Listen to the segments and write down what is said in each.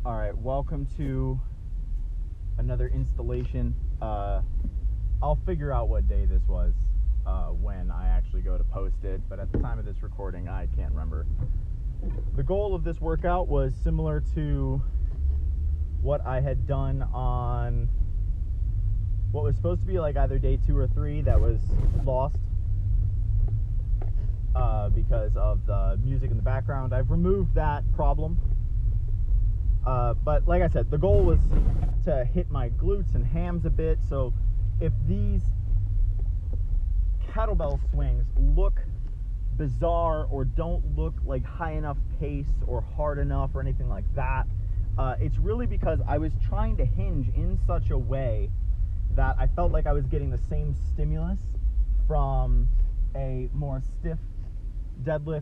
All right, welcome to another installation. I'll figure out what day this was when I actually go to post it, but at the time of this recording, I can't remember. The goal of this workout was similar to what I had done on what was supposed to be like either day 2 or 3 that was lost because of the music in the background. I've removed that problem. But like I said, the goal was to hit my glutes and hams a bit. So if these kettlebell swings look bizarre or don't look like high enough pace or hard enough or anything like that, it's really because I was trying to hinge in such a way that I felt like I was getting the same stimulus from a more stiff deadlift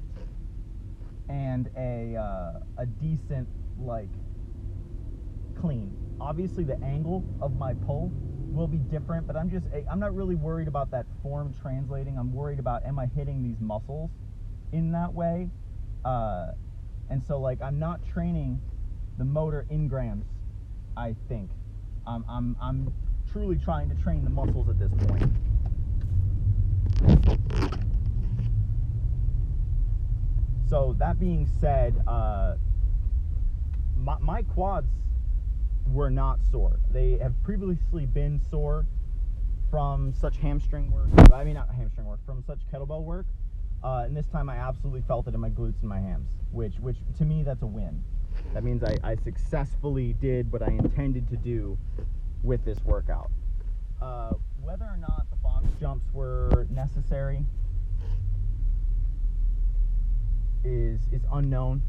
and a decent like clean. Obviously the angle of my pull will be different, but I'm not really worried about that form translating. I'm worried about, am I hitting these muscles in that way? And so like I'm not training the motor in grams, I think. I'm truly trying to train the muscles at this point. So that being said, my quads were not sore. They have previously been sore from such hamstring work. I mean, not hamstring work, from such kettlebell work. And this time I absolutely felt it in my glutes and my hams, which to me, that's a win. That means I successfully did what I intended to do with this workout. Whether or not the box jumps were necessary is unknown.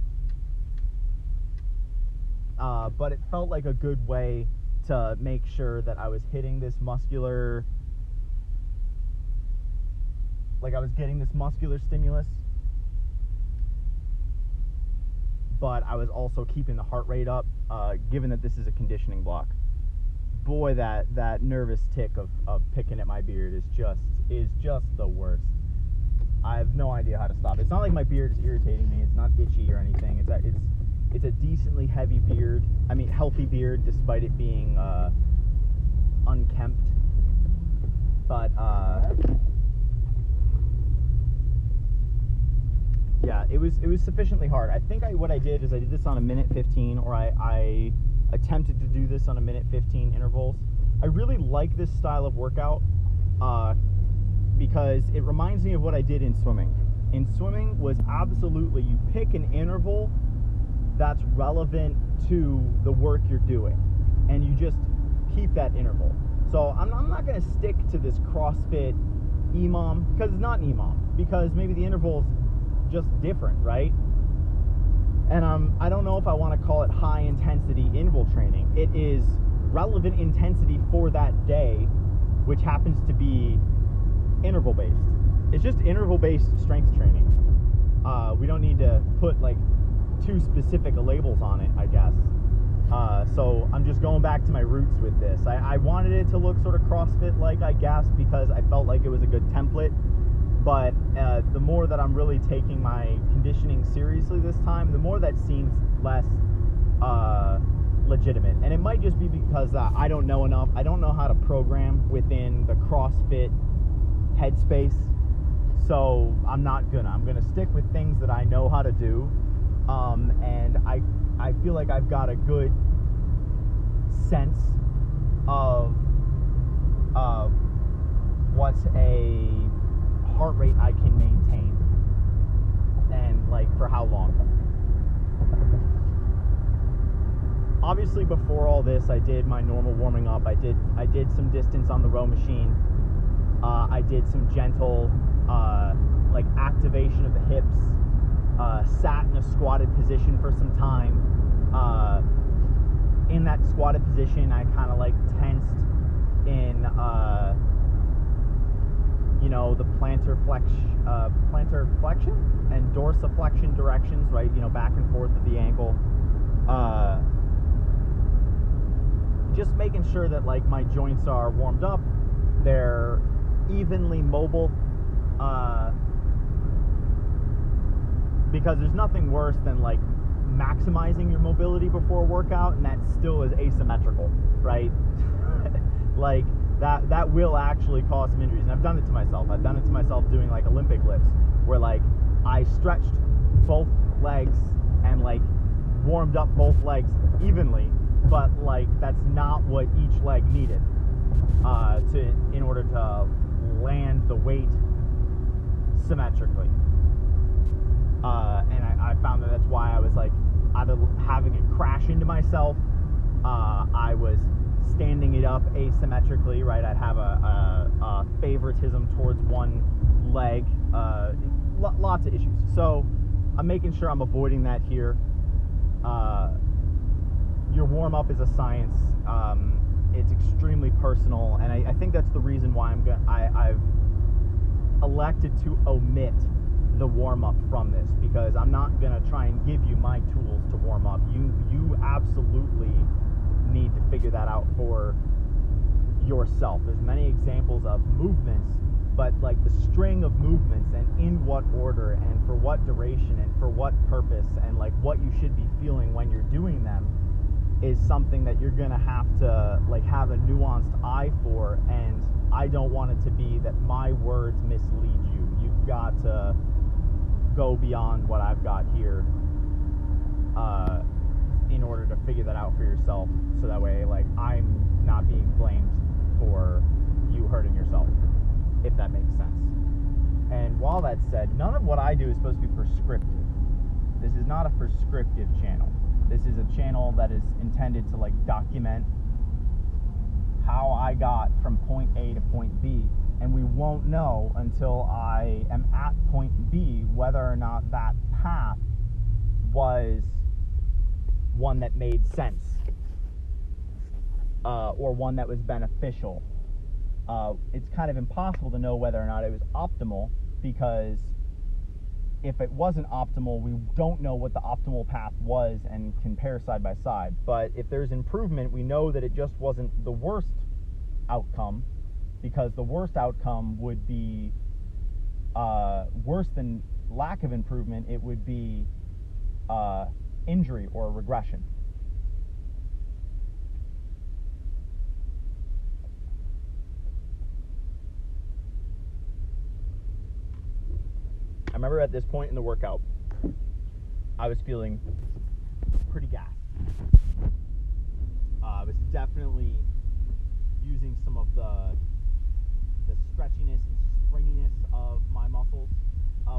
But it felt like a good way to make sure that I was hitting this muscular, like I was getting this muscular stimulus, but I was also keeping the heart rate up, given that this is a conditioning block. Boy, that nervous tick of picking at my beard is just the worst. I have no idea how to stop it. It's not like my beard is irritating me. It's not itchy or anything. It's a decently heavy beard. I mean, healthy beard, despite it being unkempt. But yeah, it was sufficiently hard. I think what I did is I did this on a minute 15, or I attempted to do this on a minute 15 intervals. I really like this style of workout because it reminds me of what I did in swimming. In swimming was absolutely, you pick an interval that's relevant to the work you're doing, and you just keep that interval. So I'm not going to stick to this CrossFit EMOM, because it's not EMOM, because maybe the interval's just different, right? And I don't know if I want to call it high intensity interval training. It is relevant intensity for that day, which happens to be interval based. It's just interval based strength training. We don't need to put like too specific labels on it, I guess. So I'm just going back to my roots with this. I wanted it to look sort of CrossFit like, I guess, because I felt like it was a good template. But the more that I'm really taking my conditioning seriously this time, the more that seems less legitimate. And it might just be because I don't know enough. I don't know how to program within the CrossFit headspace. So I'm gonna stick with things that I know how to do. And I feel like I've got a good sense of what's a heart rate I can maintain, and like for how long. Obviously before all this, I did my normal warming up. I did some distance on the row machine. I did some gentle like activation of the hips. Sat in a squatted position for some time. In that squatted position, I kind of like tensed in the plantar flexion and dorsiflexion directions, right? Back and forth of the ankle. Just making sure that like my joints are warmed up, they're evenly mobile, because there's nothing worse than like maximizing your mobility before a workout, and that still is asymmetrical, right? Like that will actually cause some injuries. And I've done it to myself. I've done it to myself doing like Olympic lifts, where like I stretched both legs and like warmed up both legs evenly, but like that's not what each leg needed in order to land the weight symmetrically. And I found that that's why I was like either having it crash into myself, I was standing it up asymmetrically, right? I'd have a favoritism towards one leg, lots of issues. So I'm making sure I'm avoiding that here. Your warm-up is a science. It's extremely personal, and I think that's the reason why I've elected to omit the warm-up from this, because I'm not going to try and give you my tools to warm up. You absolutely need to figure that out for yourself. There's many examples of movements, but like the string of movements and in what order and for what duration and for what purpose and like what you should be feeling when you're doing them is something that you're gonna have to like have a nuanced eye for, and I don't want it to be that my words mislead you. You've got to go beyond what I've got here in order to figure that out for yourself, so that way like I'm not being blamed for you hurting yourself, if that makes sense. And while that's said, none of what I do is supposed to be prescriptive. This is not a prescriptive channel. This is a channel that is intended to like document how I got from point A to point B, and we won't know until I am at point B whether or not that path was one that made sense, or one that was beneficial. It's kind of impossible to know whether or not it was optimal, because if it wasn't optimal, we don't know what the optimal path was and compare side by side. But if there's improvement, we know that it just wasn't the worst outcome, because the worst outcome would be worse than lack of improvement. It would be injury or regression. I remember at this point in the workout, I was feeling pretty gassed. I was definitely using some of the stretchiness and springiness of my muscles,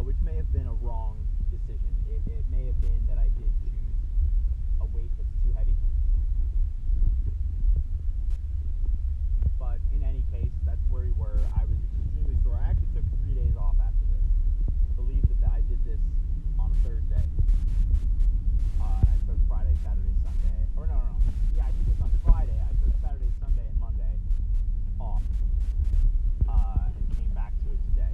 which may have been a wrong decision. It may have been that I did choose a weight that's too heavy. But in any case, that's where we were. I was extremely sore. I actually took 3 days off after this. I believe that I did this on a Thursday. And I took Friday, Saturday, Sunday. Or no. Yeah, I did this on Friday. I took Saturday, Sunday, and Monday off. And came back to it today.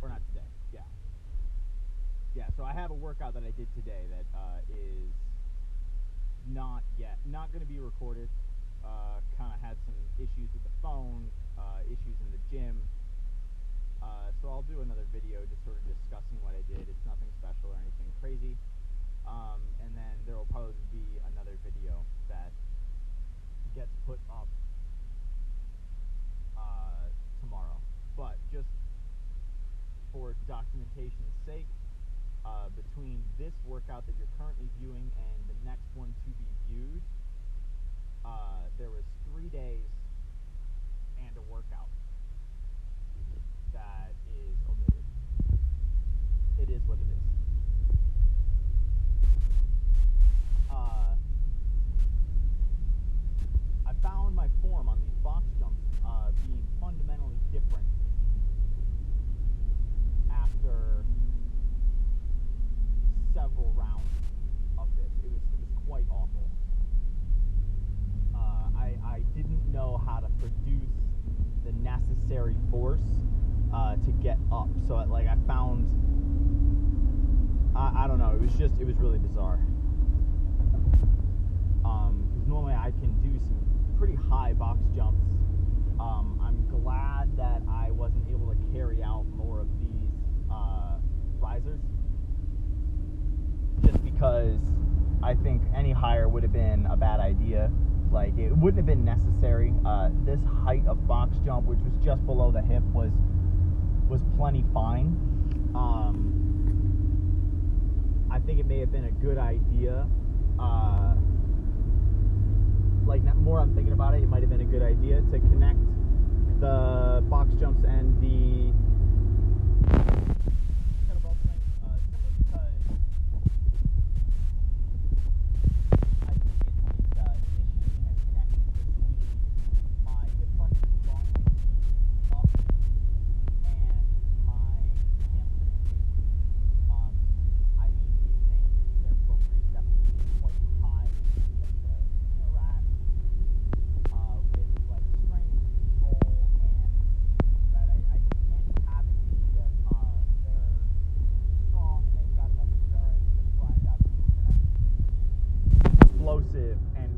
Or not today. Yeah. Yeah, so I have a workout that I did today that is not going to be recorded. Kind of had some issues with the phone, issues in the gym. So I'll do another video just sort of discussing what I did. It's nothing special or anything crazy. And then there will probably be another video that gets put up tomorrow. But just for documentation's sake, between this workout that you're currently viewing and the next one to be viewed, there was 3 days and a workout that is omitted. It is what it is. I found my form on these box jumps being fundamentally different after several rounds of this. It was quite awful. I didn't know how to produce the necessary force to get up. So I found, I don't know, it was really bizarre. Because normally I can do some pretty high box jumps I'm glad that I wasn't able to carry out more of these risers, just because I think any higher would have been a bad idea. Like, it wouldn't have been necessary. This height of box jump, which was just below the hip, was plenty fine. I think it may have been a good idea. Like, more I'm thinking about it, it might have been a good idea to connect the box jumps and the kettlebell swing, simply because I think it's initiating a connection between my hip flexors drawing my feet up and my hamstrings. I need these things, their proprioception to be quite high for them to interact with like strength, control, and right. I just can't be having feet that they're strong and they've got enough endurance to grind out a movement. I need them to be explosive and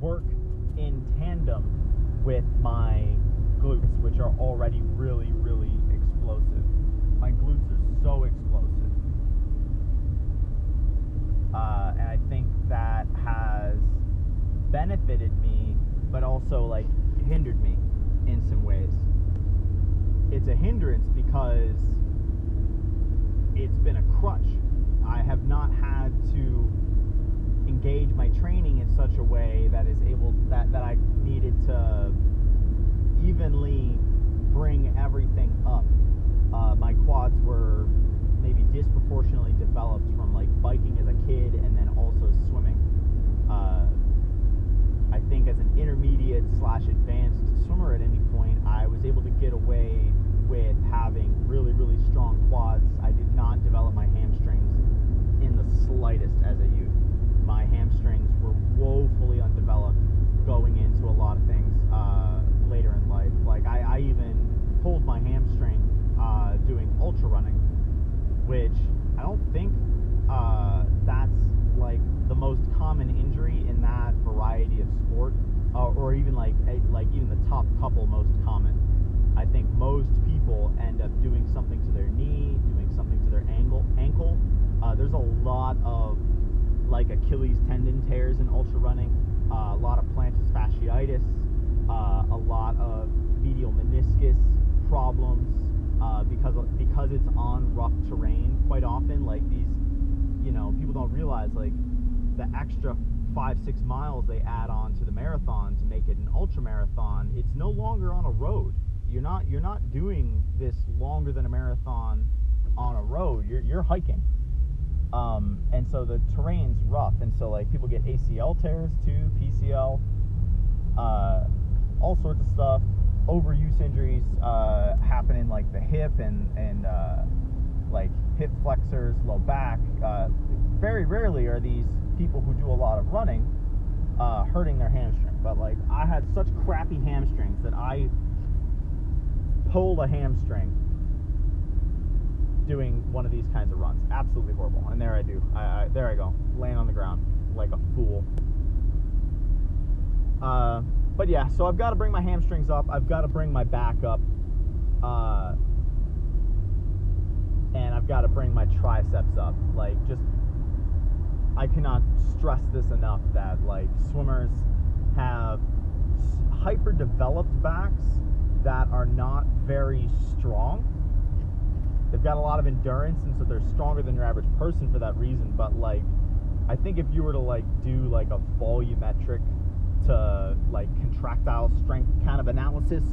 work in tandem with my glutes, which are already really, really explosive. My glutes are so explosive. And I think that has benefited me, but also like hindered me in some ways. It's a hindrance because it's been a crutch. I have not had to engage my training in such a way that is able that I needed to evenly bring everything up. My quads were maybe disproportionately developed from like biking as a kid and then also swimming. I think as an intermediate / advanced swimmer at any point, I was able to get away with having really, really strong quads. I did not develop my hamstrings in the slightest as a youth. My hamstrings were woefully undeveloped going into a lot of things later in life. Like I even pulled my hamstring doing ultra running, which I don't think that's like the most common injury in that variety of sport, or even like even the top couple most common. I think most people end up doing something to their knee, doing something to their ankle. There's a lot of like Achilles tendon tears in ultra running, a lot of plantar fasciitis, a lot of medial meniscus problems, because it's on rough terrain quite often. Like these, people don't realize like the extra 5-6 miles they add on to the marathon to make it an ultra marathon. It's no longer on a road. You're not doing this longer than a marathon on a road. You're hiking. And so the terrain's rough, and so like people get ACL tears too, PCL, all sorts of stuff. Overuse injuries happen in like the hip and like hip flexors, low back. Very rarely are these people who do a lot of running hurting their hamstring. But like I had such crappy hamstrings that I pulled a hamstring doing one of these kinds of runs. Absolutely horrible. And there I do. There I go, laying on the ground like a fool. But yeah, so I've got to bring my hamstrings up. I've got to bring my back up. And I've got to bring my triceps up. Like, just, I cannot stress this enough that like swimmers have hyper developed backs that are not very strong. They've got a lot of endurance, and so they're stronger than your average person for that reason. But like, I think if you were to like do like a volumetric to like contractile strength kind of analysis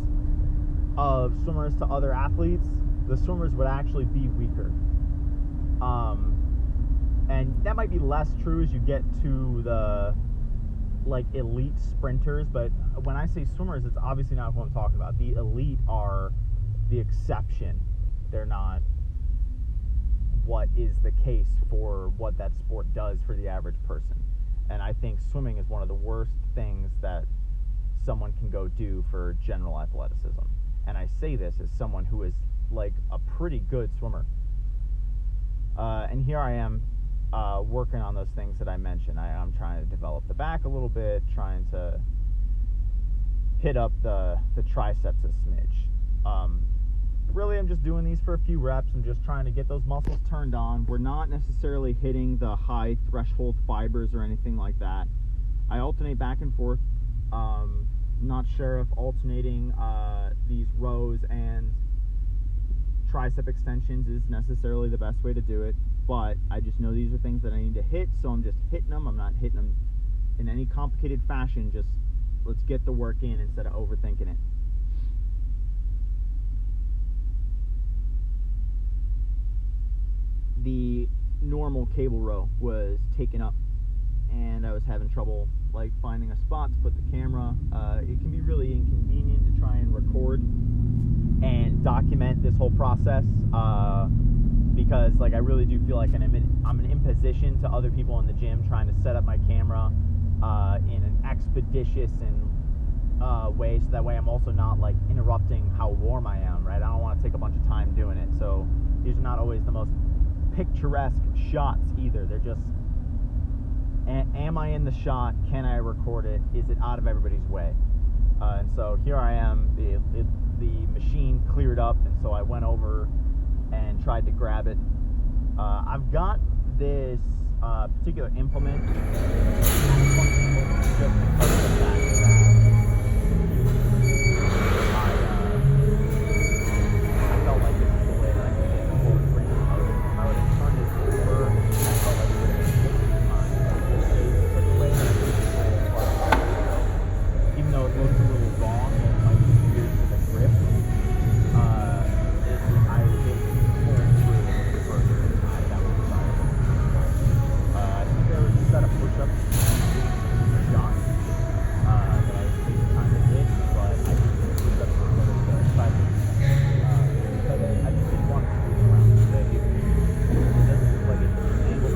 of swimmers to other athletes, the swimmers would actually be weaker. And that might be less true as you get to the like elite sprinters, but when I say swimmers, it's obviously not who I'm talking about. The elite are the exception. They're not what is the case for what that sport does for the average person. And I think swimming is one of the worst things that someone can go do for general athleticism. And I say this as someone who is like a pretty good swimmer. And here I am working on those things that I mentioned. I'm trying to develop the back a little bit, trying to hit up the triceps a smidge. Really, I'm just doing these for a few reps. I'm just trying to get those muscles turned on. We're not necessarily hitting the high threshold fibers or anything like that. I alternate back and forth. Not sure if alternating these rows and tricep extensions is necessarily the best way to do it, but I just know these are things that I need to hit, so I'm just hitting them. I'm not hitting them in any complicated fashion. Just let's get the work in instead of overthinking it. The normal cable row was taken up, and I was having trouble like finding a spot to put the camera. It can be really inconvenient to try and record and document this whole process, because like I really do feel like I'm an imposition to other people in the gym trying to set up my camera in an expeditious and way, so that way I'm also not like interrupting how warm I am, right? I don't want to take a bunch of time doing it, so these are not always the most picturesque shots either. They're just, am I in the shot? Can I record it? Is it out of everybody's way? And so here I am. The machine cleared up, and so I went over and tried to grab it. I've got this particular implement just because of the fact that I felt like this is the way that I could get the whole frame. I would have turned it over, and I felt like it would have been taking time. But the way that I did it, even though it looks a little wrong, it might be weird for the grip. I was able to pull through the first time. That was exciting. I think there was a set of push-ups and a shot that I was taking time to hit, but I didn't do push-ups because of the excitement. I just didn't want to move around. It doesn't look like it's able to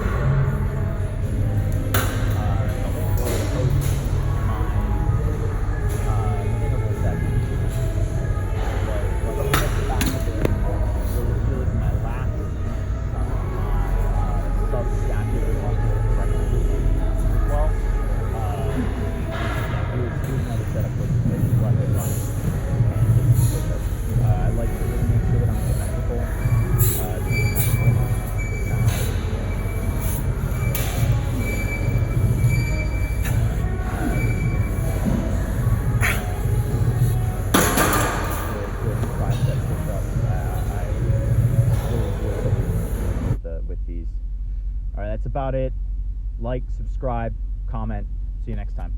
about it. Like, subscribe, comment. See you next time.